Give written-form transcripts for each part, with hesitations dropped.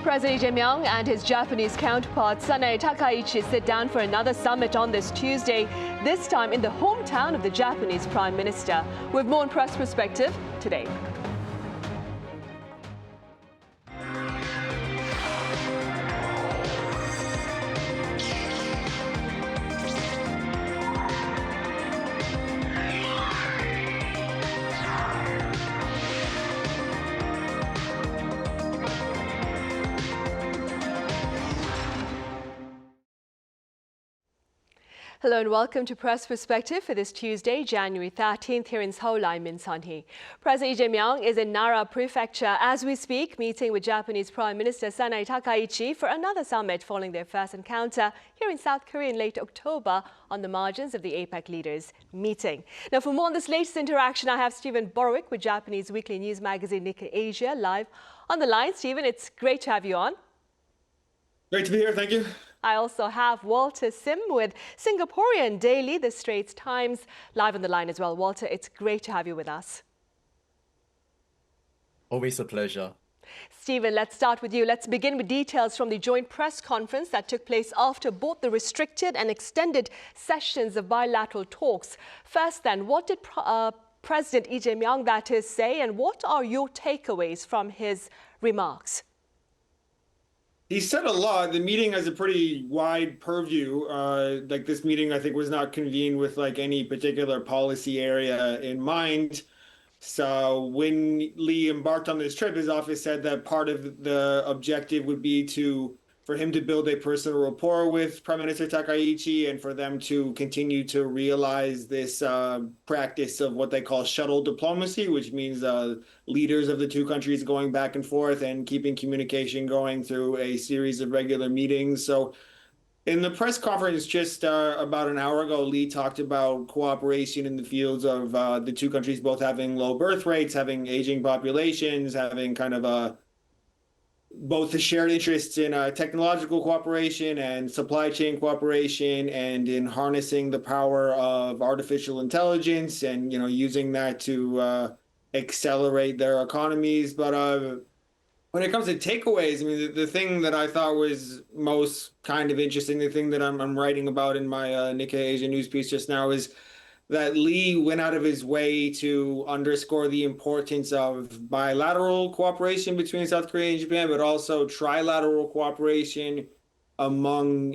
President Lee Jae Myung and his Japanese counterpart Sanae Takaichi sit down for another summit on this Tuesday, this time in the hometown of the Japanese Prime Minister. With more on Press Perspective today. Hello and welcome to Press Perspective for this Tuesday, January 13th here in Seoul. I'm Min Sunhee. President Lee Jae Myung is in Nara Prefecture as we speak, meeting with Japanese Prime Minister Sanae Takaichi for another summit following their first encounter here in South Korea in late October on the margins of the APEC Leaders Meeting. Now, for more on this latest interaction, I have Steven Borowiec with Japanese weekly news magazine Nikkei Asia live on the line. Steven, it's great to have you on. Great to be here, thank you. I also have Walter Sim with Singaporean daily, the Straits Times, live on the line as well. Walter, it's great to have you with us. Always a pleasure. Steven, let's start with you. Let's begin with details from the joint press conference that took place after both the restricted and extended sessions of bilateral talks. First then, what did President Lee Jae Myung, that is, say, and what are your takeaways from his remarks? He said a lot. The meeting has a pretty wide purview. Like this meeting, I think, was not convened with like any particular policy area in mind. So when Lee embarked on this trip, his office said that part of the objective would be for him to build a personal rapport with Prime Minister Takaichi and for them to continue to realize this practice of what they call shuttle diplomacy, which means leaders of the two countries going back and forth and keeping communication going through a series of regular meetings. So in the press conference just about an hour ago, Lee talked about cooperation in the fields of the two countries both having low birth rates, having aging populations, having kind of both the shared interests in technological cooperation and supply chain cooperation, and in harnessing the power of artificial intelligence and using that to accelerate their economies. But when it comes to takeaways, I mean, the thing that I thought was most kind of interesting, the thing that I'm writing about in my Nikkei Asia news piece just now, is that Lee went out of his way to underscore the importance of bilateral cooperation between South Korea and Japan, but also trilateral cooperation among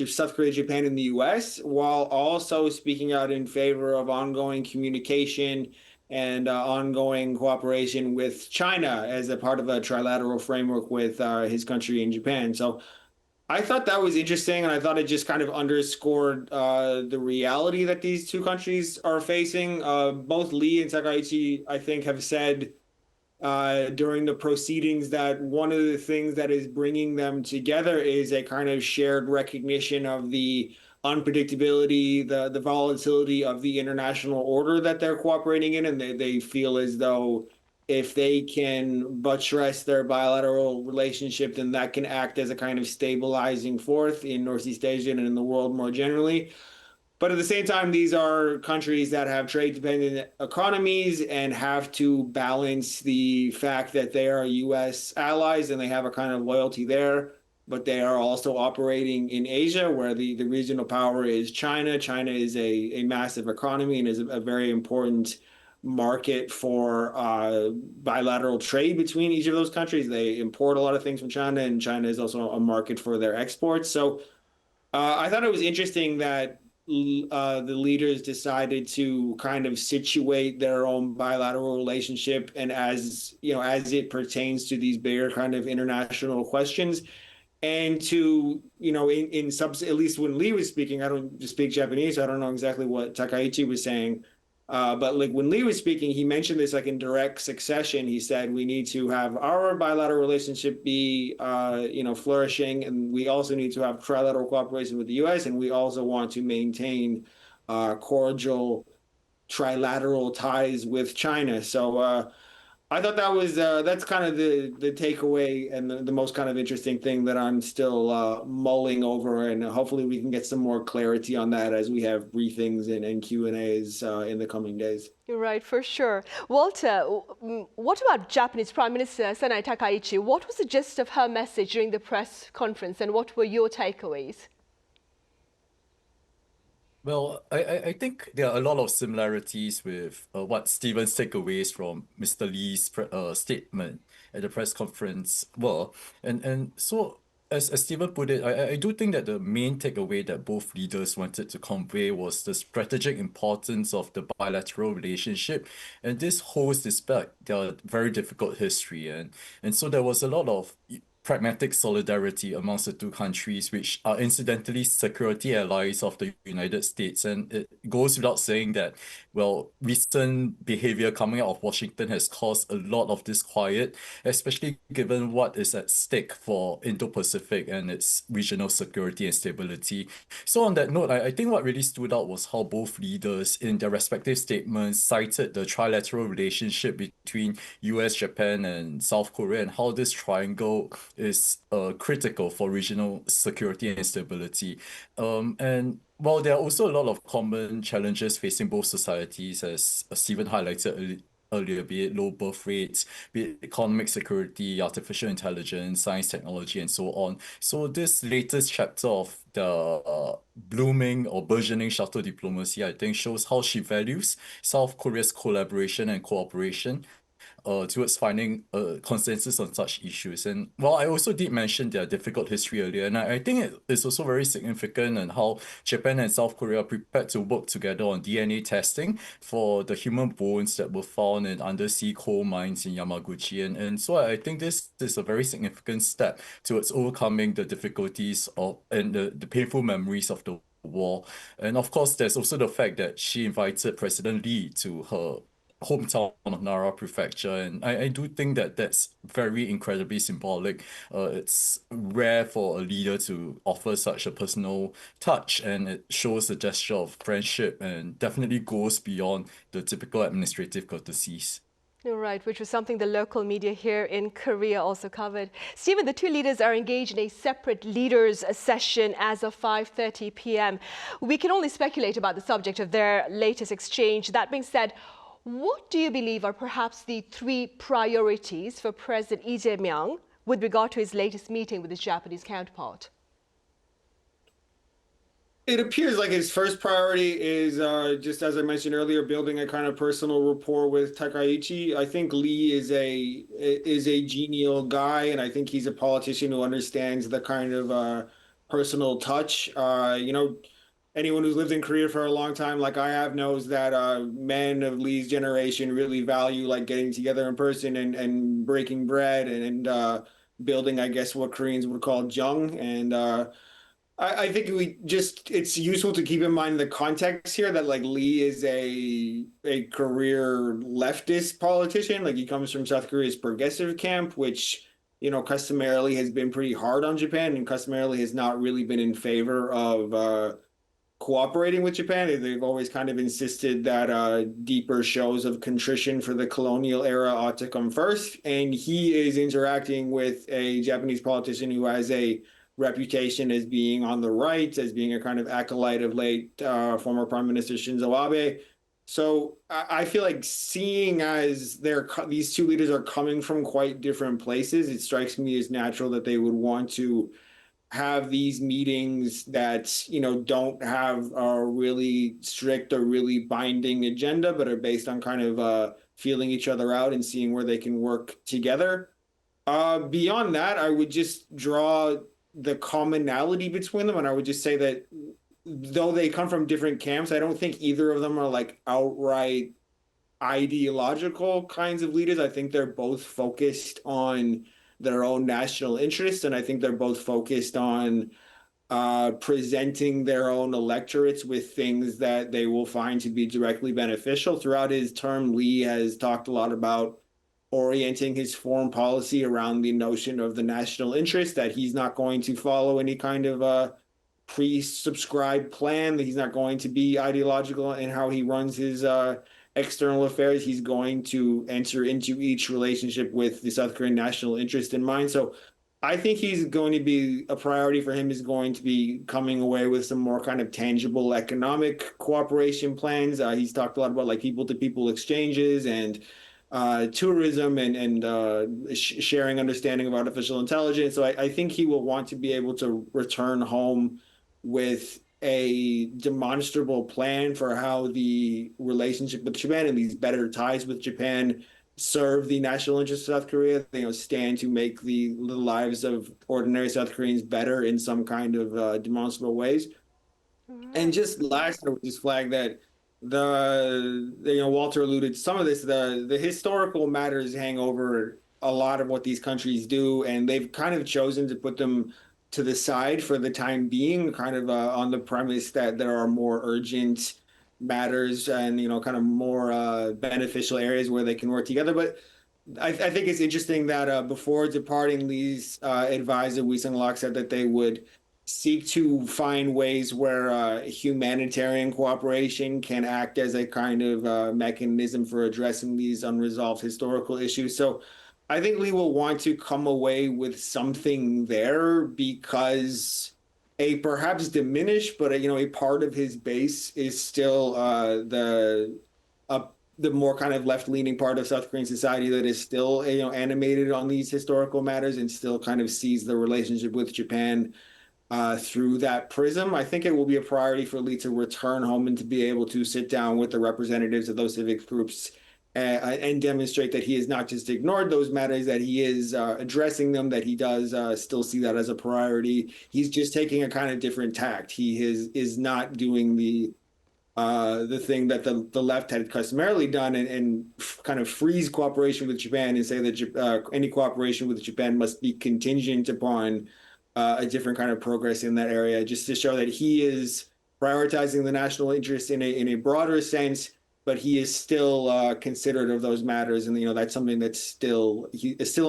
South Korea, Japan, and the U.S., while also speaking out in favor of ongoing communication and ongoing cooperation with China as a part of a trilateral framework with his country and Japan. So I thought that was interesting, and I thought it just kind of underscored the reality that these two countries are facing. Both Lee and Takaichi, I think, have said during the proceedings that one of the things that is bringing them together is a kind of shared recognition of the unpredictability, the volatility of the international order that they're cooperating in, and they feel as though if they can buttress their bilateral relationship, then that can act as a kind of stabilizing force in Northeast Asia and in the world more generally. But at the same time, these are countries that have trade-dependent economies and have to balance the fact that they are U.S. allies and they have a kind of loyalty there, but they are also operating in Asia, where the regional power is China. China is a massive economy and is a very important market for bilateral trade between each of those countries. They import a lot of things from China, and China is also a market for their exports. So I thought it was interesting that the leaders decided to kind of situate their own bilateral relationship, and as it pertains to these bigger kind of international questions, and to at least when Lee was speaking, I don't speak Japanese, so I don't know exactly what Takaichi was saying. But like when Lee was speaking, he mentioned this like in direct succession. He said we need to have our bilateral relationship be flourishing, and we also need to have trilateral cooperation with the U.S., and we also want to maintain cordial trilateral ties with China. So I thought that was that's kind of the takeaway and the most kind of interesting thing that I'm still mulling over, and hopefully we can get some more clarity on that as we have briefings and Q&As in the coming days. You're right, for sure. Walter, what about Japanese Prime Minister Sanae Takaichi? What was the gist of her message during the press conference, and what were your takeaways? Well, I think there are a lot of similarities with what Stephen's takeaways from Mr. Lee's statement at the press conference were. And so, as Stephen put it, I do think that the main takeaway that both leaders wanted to convey was the strategic importance of the bilateral relationship. And this holds despite their very difficult history. And so there was a lot of pragmatic solidarity amongst the two countries, which are incidentally security allies of the United States. And it goes without saying that, well, recent behavior coming out of Washington has caused a lot of disquiet, especially given what is at stake for Indo-Pacific and its regional security and stability. So on that note, I think what really stood out was how both leaders in their respective statements cited the trilateral relationship between US, Japan, and South Korea, and how this triangle is critical for regional security and stability. And while there are also a lot of common challenges facing both societies, as Stephen highlighted earlier, be it low birth rates, be it economic security, artificial intelligence, science, technology, and so on. So this latest chapter of the blooming or burgeoning shuttle diplomacy, I think, shows how she values South Korea's collaboration and cooperation towards finding a consensus on such issues. And while I also did mention their difficult history earlier, and I think it is also very significant in how Japan and South Korea are prepared to work together on DNA testing for the human bones that were found in undersea coal mines in Yamaguchi. And so I think this is a very significant step towards overcoming the difficulties and the painful memories of the war. And of course, there's also the fact that she invited President Lee to her hometown of Nara Prefecture, and I do think that that's very incredibly symbolic. It's rare for a leader to offer such a personal touch, and it shows a gesture of friendship and definitely goes beyond the typical administrative courtesies. You're right, which was something the local media here in Korea also covered. Stephen, the two leaders are engaged in a separate leaders session as of 5:30 p.m. We can only speculate about the subject of their latest exchange. That being said, what do you believe are perhaps the three priorities for President Lee Jae Myung with regard to his latest meeting with his Japanese counterpart? It appears like his first priority is, just as I mentioned earlier, building a kind of personal rapport with Takaichi. I think Lee is a genial guy, and I think he's a politician who understands the kind of personal touch. Anyone who's lived in Korea for a long time, like I have, knows that men of Lee's generation really value like getting together in person and breaking bread and building, I guess, what Koreans would call jung. And I think it's useful to keep in mind the context here that like Lee is a career leftist politician. Like he comes from South Korea's progressive camp, which customarily has been pretty hard on Japan and customarily has not really been in favor of cooperating with Japan. They've always kind of insisted that deeper shows of contrition for the colonial era ought to come first. And he is interacting with a Japanese politician who has a reputation as being on the right, as being a kind of acolyte of late former Prime Minister Shinzo Abe. So I feel like seeing as these two leaders are coming from quite different places, it strikes me as natural that they would want to have these meetings that don't have a really strict or really binding agenda, but are based on kind of feeling each other out and seeing where they can work together. Beyond that, I would just draw the commonality between them, and I would just say that though they come from different camps, I don't think either of them are like outright ideological kinds of leaders. I think they're both focused on their own national interests, and I think they're both focused on presenting their own electorates with things that they will find to be directly beneficial. Throughout his term, Lee has talked a lot about orienting his foreign policy around the notion of the national interest, that he's not going to follow any kind of pre-subscribed plan, that he's not going to be ideological in how he runs his external affairs. He's going to enter into each relationship with the South Korean national interest in mind. So I think he's going to be a priority for him is going to be coming away with some more kind of tangible economic cooperation plans. He's talked a lot about like people-to-people exchanges and tourism and sharing understanding of artificial intelligence. So I think he will want to be able to return home with a demonstrable plan for how the relationship with Japan and these better ties with Japan serve the national interests of South Korea, stand to make the lives of ordinary South Koreans better in some kind of demonstrable ways. And just last, I would just flag that Walter alluded to some of this, the historical matters hang over a lot of what these countries do, and they've kind of chosen to put them to the side for the time being, kind of on the premise that there are more urgent matters and kind of more beneficial areas where they can work together. But I think it's interesting that before departing, Lee's advisor Wee Sung-lak said that they would seek to find ways where humanitarian cooperation can act as a kind of mechanism for addressing these unresolved historical issues. So I think Lee will want to come away with something there because a perhaps diminished, but a part of his base is still the more kind of left-leaning part of South Korean society that is still animated on these historical matters and still kind of sees the relationship with Japan through that prism. I think it will be a priority for Lee to return home and to be able to sit down with the representatives of those civic groups and demonstrate that he has not just ignored those matters, that he is addressing them, that he does still see that as a priority. He's just taking a kind of different tact. He is not doing the thing that the left had customarily done and kind of freeze cooperation with Japan and say that any cooperation with Japan must be contingent upon a different kind of progress in that area, just to show that he is prioritizing the national interest in a broader sense, but he is still considerate of those matters, and that's something that's still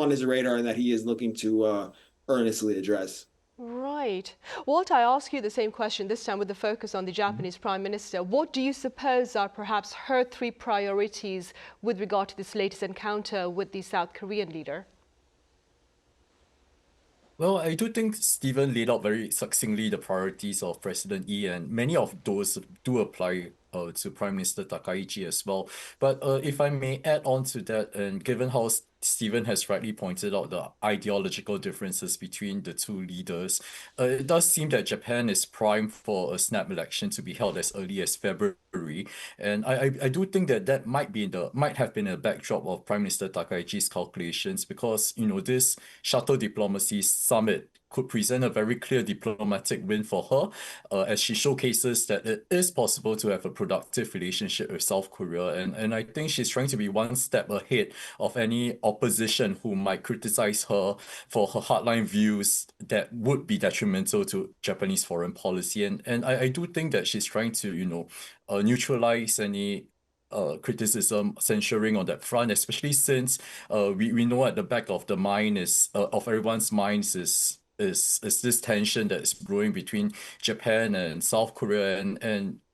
on his radar and that he is looking to earnestly address. Right. Walt, I ask you the same question, this time with the focus on the Japanese Prime Minister. What do you suppose are perhaps her three priorities with regard to this latest encounter with the South Korean leader? Well, I do think Stephen laid out very succinctly the priorities of President Lee, and many of those do apply to Prime Minister Takaichi as well. But if I may add on to that, and given how Stephen has rightly pointed out the ideological differences between the two leaders, it does seem that Japan is primed for a snap election to be held as early as February. And I do think that might have been a backdrop of Prime Minister Takaichi's calculations, because this shuttle diplomacy summit could present a very clear diplomatic win for her, as she showcases that it is possible to have a productive relationship with South Korea. And I think she's trying to be one step ahead of any opposition who might criticize her for her hardline views that would be detrimental to Japanese foreign policy. And I do think that she's trying to, neutralize any criticism, censuring on that front, especially since we know at the back of the mind of everyone's minds is this tension that is brewing between Japan and South Korea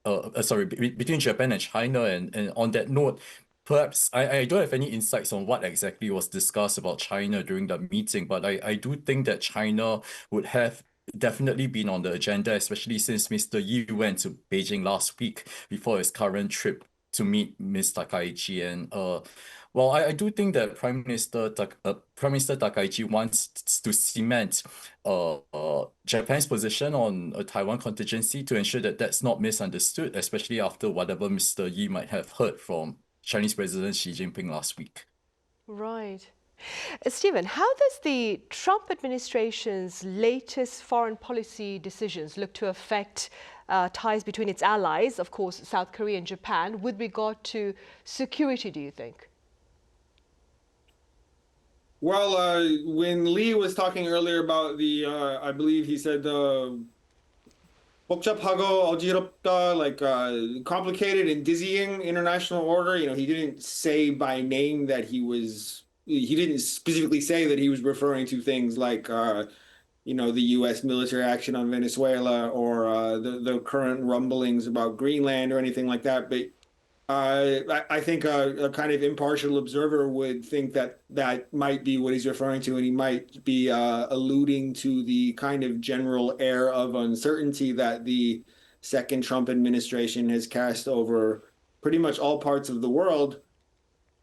between Japan and China. And on that note, perhaps I don't have any insights on what exactly was discussed about China during the meeting, but I do think that China would have definitely been on the agenda, especially since Mr. Yi went to Beijing last week before his current trip to meet Ms. Takaichi. And well, I do think that Prime Minister Takaichi wants to cement Japan's position on a Taiwan contingency to ensure that that's not misunderstood, especially after whatever Mr. Yi might have heard from Chinese President Xi Jinping last week. Right. Stephen, how does the Trump administration's latest foreign policy decisions look to affect ties between its allies, of course, South Korea and Japan, with regard to security, do you think? Well, when Lee was talking earlier about I believe he said 복잡하고 어지럽다, like complicated and dizzying international order. He didn't say by name that he didn't specifically say that he was referring to things like the U.S. military action on Venezuela or the current rumblings about Greenland or anything like that. But I think a kind of impartial observer would think that that might be what he's referring to, and he might be alluding to the kind of general air of uncertainty that the second Trump administration has cast over pretty much all parts of the world.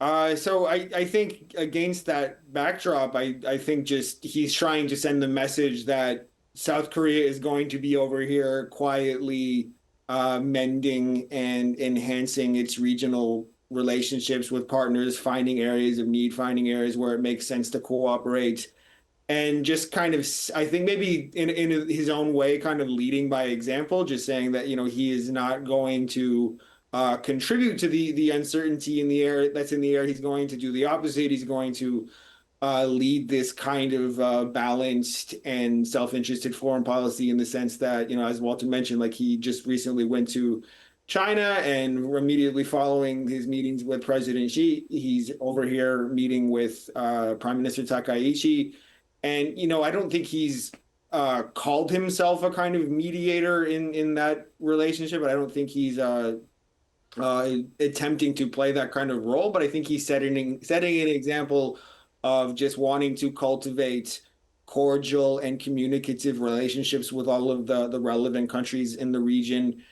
So I think against that backdrop, I think just he's trying to send the message that South Korea is going to be over here quietly mending and enhancing its regional relationships with partners, finding areas of need, finding areas where it makes sense to cooperate, and just kind of, I think maybe in his own way, kind of leading by example, just saying that, he is not going to contribute to the uncertainty in the air that's in the air. He's going to do the opposite. He's going to lead this kind of balanced and self-interested foreign policy in the sense that, as Walter mentioned, like he just recently went to China and immediately following his meetings with President Xi, he's over here meeting with Prime Minister Takaichi. And, I don't think he's called himself a kind of mediator in that relationship, but I don't think he's attempting to play that kind of role. But I think he's setting an example of just wanting to cultivate cordial and communicative relationships with all of the relevant countries in the region.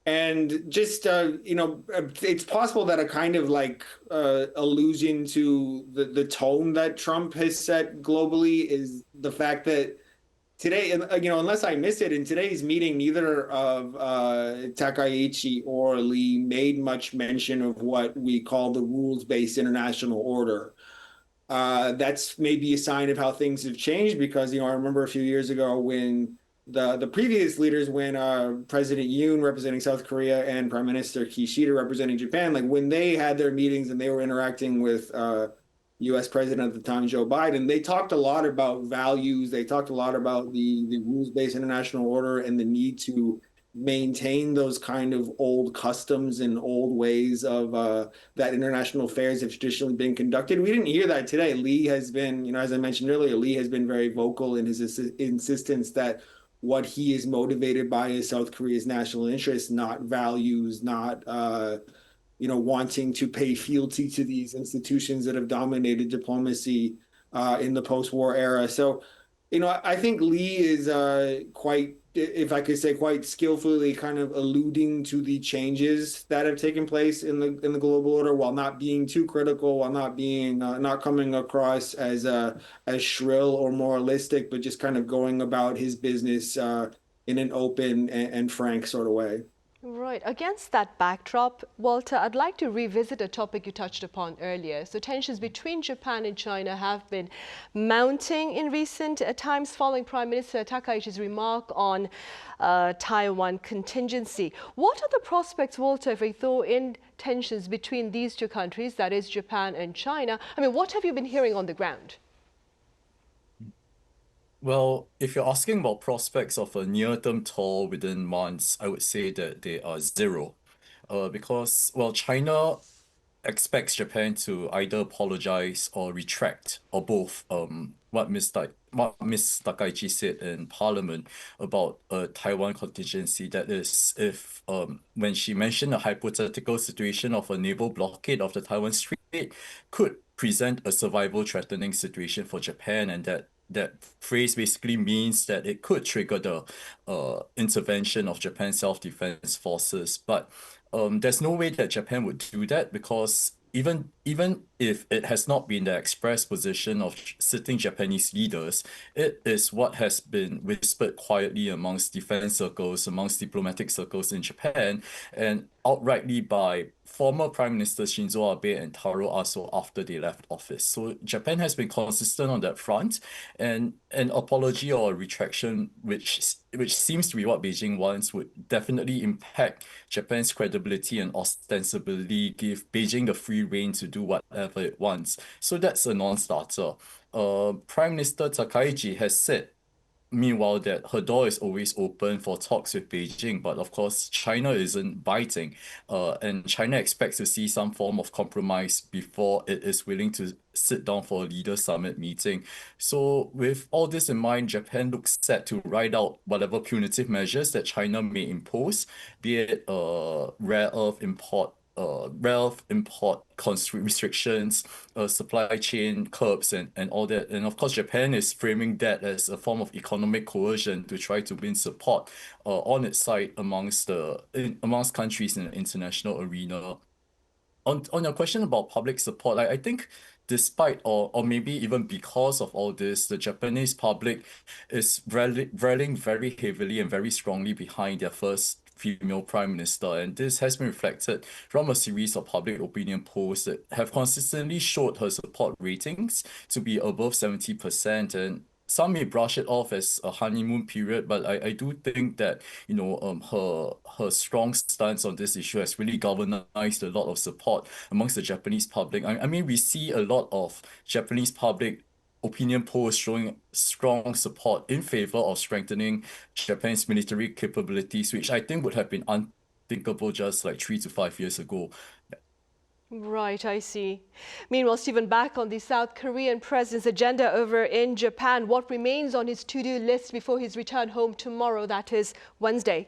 And just, it's possible that a kind of like allusion to the tone that Trump has set globally is the fact that today, unless I missed it, in today's meeting, neither of Takaichi or Lee made much mention of what we call the rules-based international order. That's maybe a sign of how things have changed because, I remember a few years ago when the previous leaders, when President Yoon representing South Korea and Prime Minister Kishida representing Japan, like when they had their meetings and they were interacting with U.S. President at the time, Joe Biden, they talked a lot about values. They talked a lot about the rules-based international order and the need to maintain those kind of old customs and old ways of that international affairs have traditionally been conducted. We didn't hear that today. Lee has been, as I mentioned earlier, Lee has been very vocal in his insistence that what he is motivated by is South Korea's national interests, not values, not wanting to pay fealty to these institutions that have dominated diplomacy in the post-war era. So, I think Lee is quite, if I could say, quite skillfully kind of alluding to the changes that have taken place in the global order, while not being too critical, while not being not coming across as shrill or moralistic, but just kind of going about his business in an open and frank sort of way. Right. Against that backdrop, Walter, I'd like to revisit a topic you touched upon earlier. So tensions between Japan and China have been mounting in recent times following Prime Minister Takaichi's remark on Taiwan contingency. What are the prospects, Walter, if we throw in tensions between these two countries, that is Japan and China? I mean, what have you been hearing on the ground? Well, if you're asking about prospects of a near-term thaw within months, I would say that they are zero. Because, well, China expects Japan to either apologize or retract, or both. What Ms. Takaichi said in Parliament about a Taiwan contingency, that is, if when she mentioned a hypothetical situation of a naval blockade of the Taiwan Strait could present a survival-threatening situation for Japan, and that phrase basically means that it could trigger the intervention of Japan's self-defense forces. But there's no way that Japan would do that, because even if it has not been the express position of sitting Japanese leaders, it is what has been whispered quietly amongst defense circles, amongst diplomatic circles in Japan, and outrightly by former Prime Minister Shinzo Abe and Taro Aso after they left office. So Japan has been consistent on that front, and an apology or a retraction, which seems to be what Beijing wants, would definitely impact Japan's credibility and ostensibly give Beijing the free rein to do whatever it wants. So that's a non-starter. Prime Minister Takaichi has said, meanwhile, that her door is always open for talks with Beijing, but of course, China isn't biting, and China expects to see some form of compromise before it is willing to sit down for a leader summit meeting. So with all this in mind, Japan looks set to ride out whatever punitive measures that China may impose, be it rare earth import rail import restrictions, supply chain curbs, and all that. And of course, Japan is framing that as a form of economic coercion to try to win support on its side amongst countries in the international arena. On your question about public support, I think despite or maybe even because of all this, the Japanese public is rallying very heavily and very strongly behind their first female prime minister. And this has been reflected from a series of public opinion polls that have consistently showed her support ratings to be above 70%. And some may brush it off as a honeymoon period, but I do think that, her strong stance on this issue has really galvanized a lot of support amongst the Japanese public. I mean, we see a lot of Japanese public opinion polls showing strong support in favor of strengthening Japan's military capabilities, which I think would have been unthinkable just like 3 to 5 years ago. Right, I see. Meanwhile, Stephen, back on the South Korean president's agenda over in Japan, what remains on his to-do list before his return home tomorrow, that is Wednesday?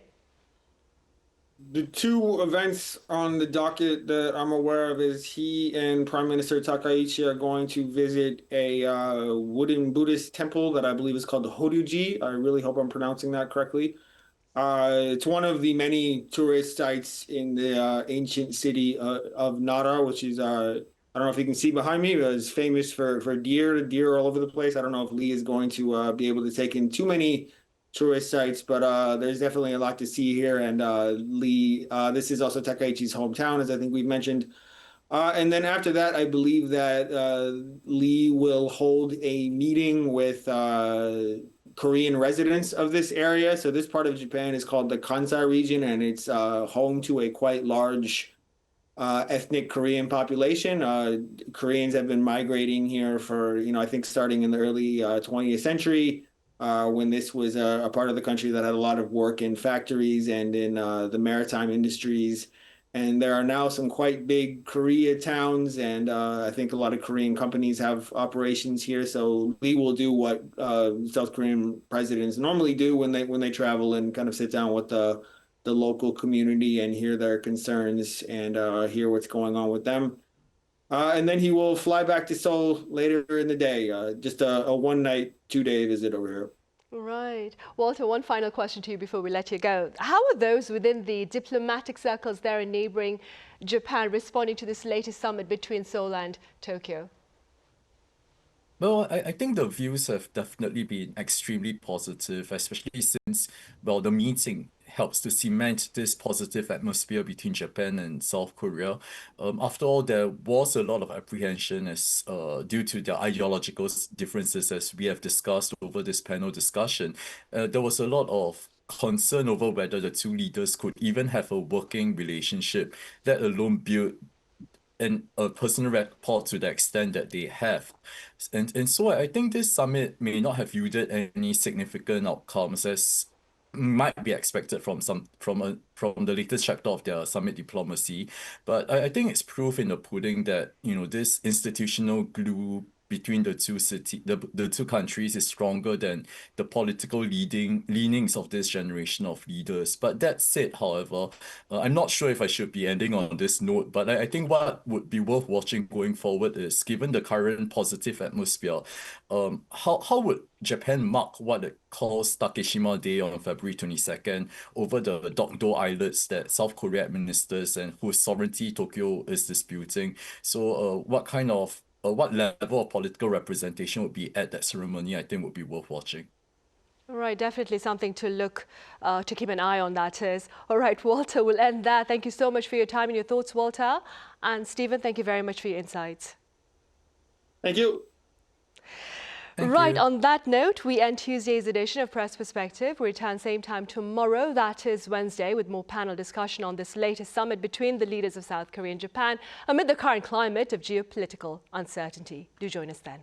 The two events on the docket that I'm aware of is he and Prime Minister Takaichi are going to visit a wooden Buddhist temple that I believe is called the Horyuji. I really hope I'm pronouncing that correctly. It's one of the many tourist sites in the ancient city of Nara, which is, I don't know if you can see behind me, but it's famous for deer all over the place. I don't know if Lee is going to be able to take in too many tourist sites, but there's definitely a lot to see here. And Lee, this is also Takaichi's hometown, as I think we've mentioned. And then after that, I believe that Lee will hold a meeting with Korean residents of this area. So this part of Japan is called the Kansai region, and it's home to a quite large ethnic Korean population. Koreans have been migrating here for, I think starting in the early 20th century, when this was a part of the country that had a lot of work in factories and in the maritime industries. And there are now some quite big Korea towns, and I think a lot of Korean companies have operations here. So Lee will do what South Korean presidents normally do when they travel and kind of sit down with the local community and hear their concerns and hear what's going on with them. And then he will fly back to Seoul later in the day, just a one-night, 2-day visit over here. Right. Walter, one final question to you before we let you go. How are those within the diplomatic circles there in neighboring Japan responding to this latest summit between Seoul and Tokyo? Well, I think the views have definitely been extremely positive, especially since, well, the meeting helps to cement this positive atmosphere between Japan and South Korea. After all, there was a lot of apprehension as due to the ideological differences, as we have discussed over this panel discussion. There was a lot of concern over whether the two leaders could even have a working relationship, let alone build a personal rapport to the extent that they have. And so I think this summit may not have yielded any significant outcomes as might be expected from the latest chapter of their summit diplomacy. But I think it's proof in the pudding that, this institutional glue between the two countries is stronger than the political leanings of this generation of leaders. But that said, however, I'm not sure if I should be ending on this note, but I think what would be worth watching going forward is, given the current positive atmosphere, how would Japan mark what it calls Takeshima Day on February 22nd over the Dokdo Islets that South Korea administers and whose sovereignty Tokyo is disputing? So what level of political representation would be at that ceremony, I think would be worth watching. All right, definitely something to look, to keep an eye on, that is. All right, Walter, we'll end there. Thank you so much for your time and your thoughts, Walter. And Stephen, thank you very much for your insights. Thank you. Right, on that note, we end Tuesday's edition of Press Perspective. We return same time tomorrow, that is Wednesday, with more panel discussion on this latest summit between the leaders of South Korea and Japan amid the current climate of geopolitical uncertainty. Do join us then.